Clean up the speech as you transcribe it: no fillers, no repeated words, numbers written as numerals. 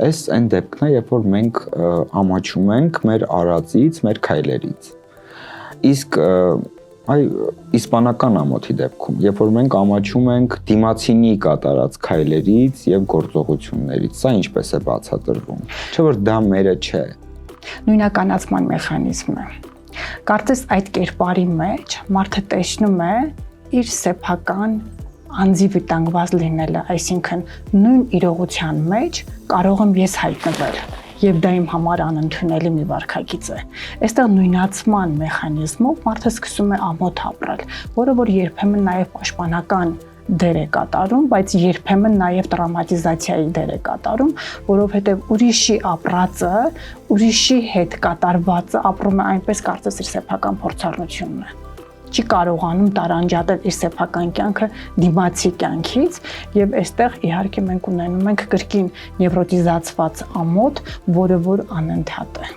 Այս այն դեպքն է, երբ որ մենք ամաչում ենք մեր արածից, մեր քայլերից։ Իսկ իսպանական ամոթի դեպքում, երբ որ մենք ամաչում ենք դիմացինի կատարած քայլերից եւ գործողություններից, սա ինչպես է բացատրվում։ Չէ՞ որ դա մերը չէ։ Նույնականացման մեխանիզմ է։ Կարծես այդ կերպարի մեջ մարդը տեսնում է իր սեփական անձի վտանգված լինելը, այսինքն նույն իրողության մեջ կարող եմ ես հայտնվել եւ դա իմ համար անընդունելի մի վարքագիծ է։ Այստեղ նույնացման մեխանիզմով մարդը սկսում է ամոթ ապրել, որը որ երբեմն նաեւ պաշտպանական դեր է կատարում, բայց երբեմն նաեւ տրավմատիզացիայի դեր է կատարում, որովհետեւ ուրիշի ապրածը, ուրիշի հետ կատարվածը ապրում է այնպես, կարծես իր սեփական փորձառնությունն է։ Չի կարողանում տարանջատել իր սեփական կյանքը դիմացի կյանքից եւ այստեղ իհարկե մենք ունենում ենք կրկին նևրոտիզացված ամոթ, որը որ անընդհատ է։